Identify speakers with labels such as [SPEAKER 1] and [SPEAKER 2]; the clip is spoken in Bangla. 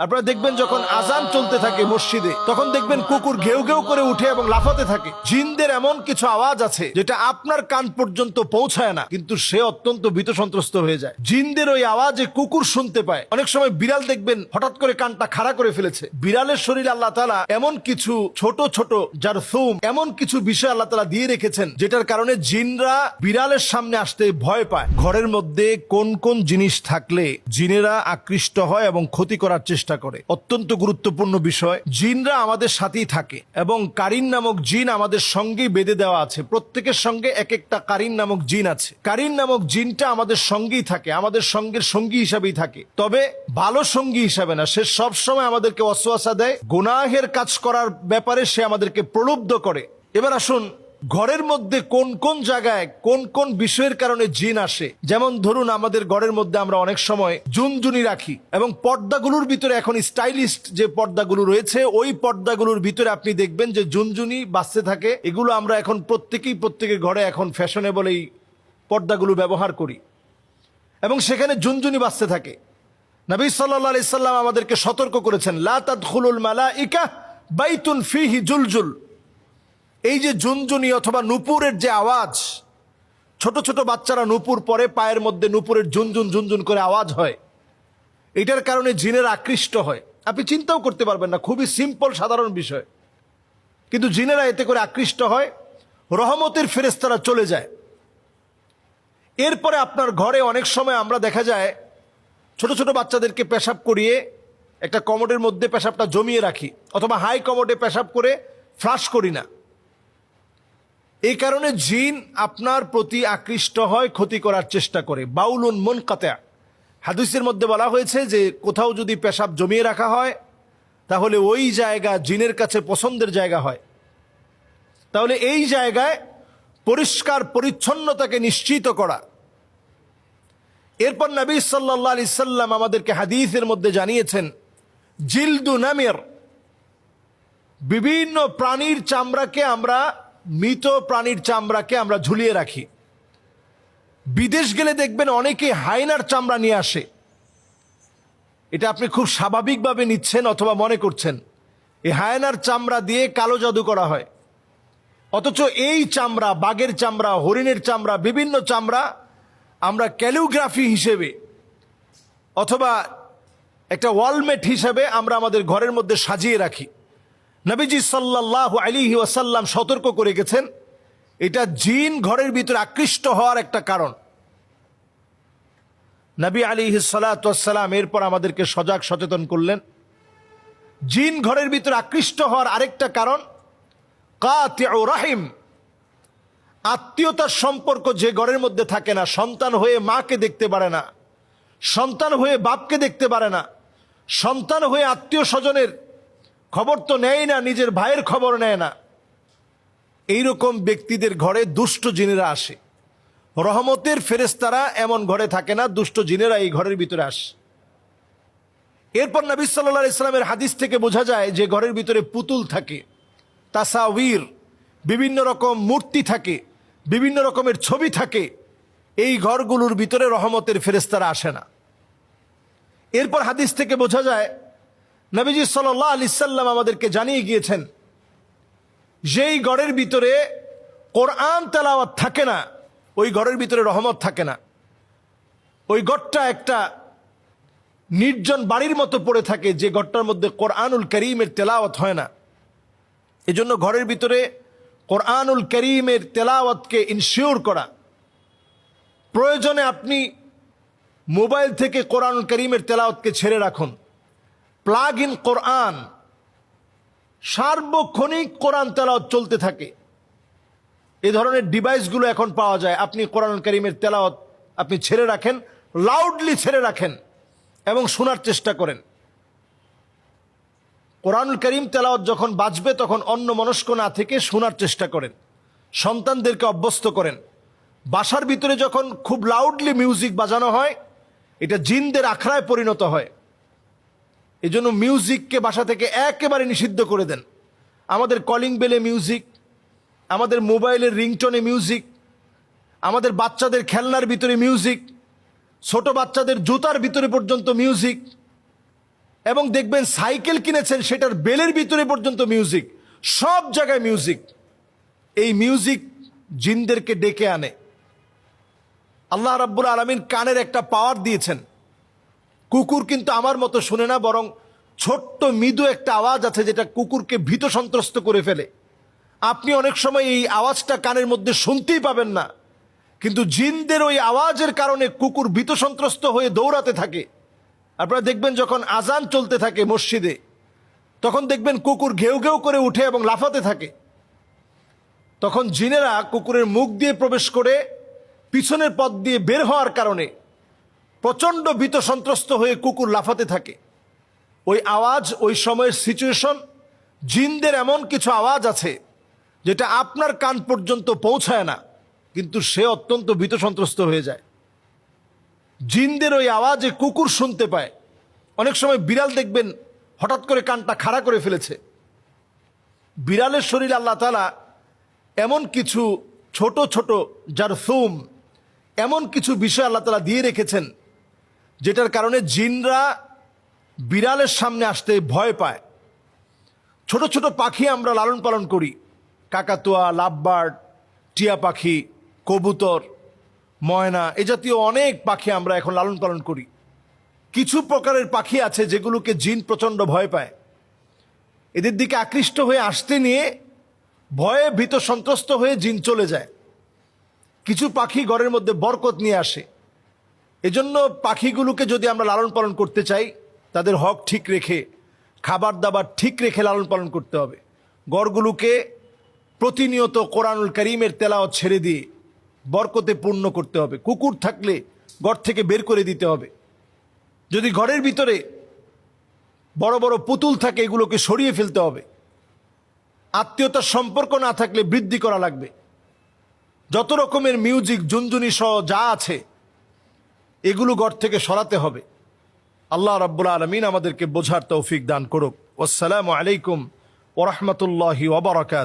[SPEAKER 1] আপনারা দেখবেন যখন আজান চলতে থাকে মসজিদে, তখন দেখবেন কুকুর ঘেউ ঘেউ করে উঠে এবং লাফাতে থাকে। জিনদের এমন কিছু আওয়াজ আছে যেটা আপনার কান পর্যন্ত পৌঁছায় না, কিন্তু সে অত্যন্ত ভীত সন্ত্রস্ত হয়ে যায়। জিনদের ওই আওয়াজে কুকুর শুনতে পায়। অনেক সময় বিড়াল দেখবেন হঠাৎ করে কানটা খাড়া করে ফেলেছে। বিড়ালের শরীরে আল্লাহ তাআলা এমন কিছু ছোট ছোট জারথুম, এমন কিছু বিষয় আল্লাহ তাআলা দিয়ে রেখেছেন যেটার কারণে জিনরা বিড়ালের সামনে আসতে ভয় পায়। ঘরের মধ্যে কোন কোন জিনিস থাকলে জিনেরা আকৃষ্ট হয় এবং ক্ষতি করার চেষ্টা করে, অত্যন্ত গুরুত্বপূর্ণ বিষয়। জিনরা আমাদের সাথেই থাকে এবং কারিন নামক জিন আমাদের সঙ্গেই বেঁধে দেওয়া আছে। প্রত্যেকের সঙ্গে এক একটা কারিন নামক জিন আছে। কারিন নামক জিনটা আমাদের সঙ্গেই থাকে, আমাদের সঙ্গের সঙ্গী হিসাবেই থাকে, তবে ভালো সঙ্গী হিসাবে না। সে সব সময় আমাদেরকে ওয়াসওয়াসা দেয়, গুনাহের কাজ করার ব্যাপারে সে আমাদেরকে প্রলুব্ধ করে। এবার আসুন, ঘরের মধ্যে কোন কোন জায়গায় কোন কোন বিষয়ের কারণে জিন আসে। যেমন ধরুন, আমাদের ঘরের মধ্যে আমরা অনেক সময় জুনজুনি রাখি এবং পর্দাগুলোর ভিতরে এখন স্টাইলিস্ট যে পর্দাগুলো রয়েছে, ওই পর্দাগুলোর ভিতরে আপনি দেখবেন যে জুনজুনি বাজতে থাকে। এগুলো আমরা এখন প্রত্যেকের ঘরে এখন ফ্যাশনেবল এই পর্দাগুলো ব্যবহার করি এবং সেখানে জুনজুনি বাজতে থাকে। নবী সাল্লাল্লাহু আলাইহি সাল্লাম আমাদেরকে সতর্ক করেছেন, লা তাদখুলুল মালাইকা বাইতুন ফিহি জুলজুল। এই যে জুনজুনি অথবা নুপুরের যে আওয়াজ, ছোট ছোট বাচ্চারা নুপুর পরে, পায়ের মধ্যে নুপুরের ঝুনঝুন ঝুনঝুন করে আওয়াজ হয়, এটার কারণে জিনের আকৃষ্ট হয়। আপনি চিন্তাও করতে পারবেন না, খুবই সিম্পল সাধারণ বিষয়, কিন্তু জিনেরা এতে করে আকৃষ্ট হয়, রহমতের ফেরেশতারা চলে যায়। এরপরে আপনার ঘরে অনেক সময় আমরা দেখা যায় ছোট ছোট বাচ্চাদেরকে পেশাব করিয়ে একটা কমোডের মধ্যে পেশাবটা জমিয়ে রাখি, অথবা হাই কমোডে পেশাব করে ফ্লাশ করি না। এই কারণে জিন আপনার প্রতি আকৃষ্ট হয়, ক্ষতি করার চেষ্টা করে। বাউলুন মুনকাতা, হাদিসের মধ্যে বলা হয়েছে যে কোথাও যদি পেশাব জমিয়ে রাখা হয় তাহলে ওই জায়গা জিনের কাছে পছন্দের জায়গা হয়। তাহলে এই জায়গায় পরিষ্কার পরিচ্ছন্নতাকে নিশ্চিত করা। এরপর নবী সাল্লাল্লাহু আলাইহি সাল্লাম আমাদেরকে হাদিসের মধ্যে জানিয়েছেন, জিলদু নামির, বিভিন্ন প্রাণীর চামড়াকে আমরা, মৃত প্রাণীর চামড়াকে আমরা ঝুলিয়ে রাখি। বিদেশ গেলে দেখবেন অনেকে হায়নার চামড়া নিয়ে আসে। এটা আপনি খুব স্বাভাবিকভাবে নিচ্ছেন অথবা মনে করছেন এই হায়নার চামড়া দিয়ে কালো জাদু করা হয়, অথচ এই চামড়া, বাঘের চামড়া, হরিণের চামড়া, বিভিন্ন চামড়া আমরা ক্যালিগ্রাফি হিসেবে অথবা একটা ওয়ালমেট হিসেবে আমরা আমাদের ঘরের মধ্যে সাজিয়ে রাখি। নবীজি সাল্লাল্লাহু আলাইহি ওয়াসাল্লাম সতর্ক করে গেছেন, এটা জিন ঘরের ভিতরে আকৃষ্ট হওয়ার একটা কারণ। নবী আলাইহিস সালাতু ওয়াস সালাম এরপর আমাদেরকে সজাগ সচেতন করলেন, জিন ঘরের ভিতরে আকৃষ্ট হওয়ার আরেকটা কারণ কাতিউ রাহিম, আত্মীয়তার সম্পর্ক যে ঘরের মধ্যে থাকে না। সন্তান হয়ে মাকে দেখতে পারে না, সন্তান হয়ে বাপকে দেখতে পারে না, সন্তান হয়ে আত্মীয় স্বজনের খবর তো নেয় না, নিজের ভাইয়ের খবর নেয় না। এইরকম ব্যক্তিদের ঘরে দুষ্ট জিনেরা আসে। রহমতের ফেরেশতারা এমন ঘরে থাকে না, দুষ্ট জিনেরা এই ঘরের ভিতরে আসে। এরপর নবী সাল্লাল্লাহু আলাইহি সাল্লামের হাদিস থেকে বোঝা যায় যে ঘরের ভিতরে পুতুল থাকে, তাসাউর, বিভিন্ন রকম মূর্তি থাকে, বিভিন্ন রকমের ছবি থাকে, এই ঘরগুলোর ভিতরে রহমতের ফেরেশতারা আসে না। এরপর হাদিস থেকে বোঝা যায় নবীজি সাল্লাল্লাহু আলাইহি সাল্লাম আমাদেরকে জানিয়ে গিয়েছেন, যেই ঘরের ভিতরে কোরআন তেলাওয়াত থাকে না, ওই ঘরের ভিতরে রহমত থাকে না। ওই ঘরটা একটা নির্জন বাড়ির মতো পড়ে থাকে, যে ঘরটার মধ্যে কোরআনুল কারীমের তেলাওয়াত হয় না। এজন্য ঘরের ভিতরে কোরআনুল কারীমের তেলাওয়াতকে ইনশিওর করা। প্রয়োজনে আপনি মোবাইল থেকে কোরআনুল কারীমের তেলাওয়াতকে ছেড়ে রাখুন। প্লাগ ইন কোরআন, সার্বক্ষণিক কোরআন তেলাওয়াত চলতে থাকে। এই ধরনের ডিভাইসগুলো এখন পাওয়া যায়। আপনি কোরআনুল কারীমের তেলাওয়াত আপনি ছেড়ে রাখেন, লাউডলি ছেড়ে রাখেন এবং শোনার চেষ্টা করেন। কোরআনুল কারীম তেলাওয়াত যখন বাজবে তখন অন্যমনস্ক না থেকে শোনার চেষ্টা করেন। সন্তানদেরকে অভ্যস্ত করেন। বাসার ভিতরে যখন খুব লাউডলি মিউজিক বাজানো হয়, এটা জিনদের আখড়ায় পরিণত হয়। এই জন্য মিউজিককে বাসা থেকে একেবারে নিষিদ্ধ করে দেন। আমাদের কলিং বেলে মিউজিক, আমাদের মোবাইলের রিংটোনে মিউজিক, আমাদের বাচ্চাদের খেলনার ভিতরে মিউজিক, ছোট বাচ্চাদের জুতার ভিতরে পর্যন্ত মিউজিক, এবং দেখবেন সাইকেল কিনেছেন, সেটার বেলের ভিতরে পর্যন্ত মিউজিক, সব জায়গায় মিউজিক। এই মিউজিক জিনদেরকে ডেকে আনে। আল্লাহ রাব্বুল আলামিন কানের একটা পাওয়ার দিয়েছেন। কুকুর কিন্তু আমার মতো শুনে না, বরং ছোট্ট মৃদু একটা আওয়াজ আছে যেটা কুকুরকে ভীত সন্ত্রস্ত করে ফেলে। আপনি অনেক সময় এই আওয়াজটা কানের মধ্যে শুনতেই পাবেন না, কিন্তু জিনদের ওই আওয়াজের কারণে কুকুর ভীত সন্ত্রস্ত হয়ে দৌড়াতে থাকে। আপনারা দেখবেন যখন আজান চলতে থাকে মসজিদে, তখন দেখবেন কুকুর ঘেউ ঘেউ করে উঠে এবং লাফাতে থাকে। তখন জিনেরা কুকুরের মুখ দিয়ে প্রবেশ করে পিছনের পথ দিয়ে বের হওয়ার কারণে প্রচণ্ড ভীত সন্ত্রস্ত হয়ে কুকুর লাফাতে থাকে। ওই আওয়াজ, ওই সময়ের সিচুয়েশন, জিনদের এমন কিছু আওয়াজ আছে যেটা আপনার কান পর্যন্ত পৌঁছায় না, কিন্তু সে অত্যন্ত ভীত সন্ত্রস্ত হয়ে যায়। জিনদের ওই আওয়াজে কুকুর শুনতে পায়। অনেক সময় বিড়াল দেখবেন হঠাৎ করে কানটা খাড়া করে ফেলেছে। বিড়ালের শরীরে আল্লাহ তাআলা এমন কিছু ছোট ছোট জারথুম, এমন কিছু বিষয় আল্লাহ তাআলা দিয়ে রেখেছেন যেটার কারণে জিনরা বিড়ালের সামনে আসতে ভয় পায়। ছোট ছোট পাখি আমরা লালন পালন করি, কাকাতুয়া, লাভবার্ড, টিয়া পাখি, কবুতর, ময়না, এ জাতীয় অনেক পাখি আমরা এখন লালন পালন করি। কিছু প্রকারের পাখি আছে যেগুলোকে জিন প্রচণ্ড ভয় পায়। এদের দিকে আকৃষ্ট হয়ে আসতে নিয়ে ভয়ে ভীত সন্ত্রস্ত হয়ে জিন চলে যায়। কিছু পাখি ঘরের মধ্যে বরকত নিয়ে আসে। এজন্য পাখিগুলোকে যদি আমরা লালন পালন করতে চাই, তাদের হক ঠিক রেখে, খাবার দাবার ঠিক রেখে লালন পালন করতে হবে। ঘরগুলোকে প্রতিনিয়ত কোরআনুল কারীমের তেলাওয়াত ছেড়ে দিয়ে বরকতে পূর্ণ করতে হবে। কুকুর থাকলে ঘর থেকে বের করে দিতে হবে। যদি ঘরের ভিতরে বড় বড় পুতুল থাকে, এগুলোকে সরিয়ে ফেলতে হবে। আত্মীয়তার সম্পর্ক না থাকলে বৃদ্ধি করা লাগবে। যত রকমের মিউজিক, জুনজুনি সহ যা আছে, এগুলো ঘর থেকে সরাতে হবে। আল্লাহ রাব্বুল আলামিন আমাদেরকে বোঝার তৌফিক দান করুক। আসসালামু আলাইকুম ওয়া রাহমাতুল্লাহি ওয়া বারাকাতুহু।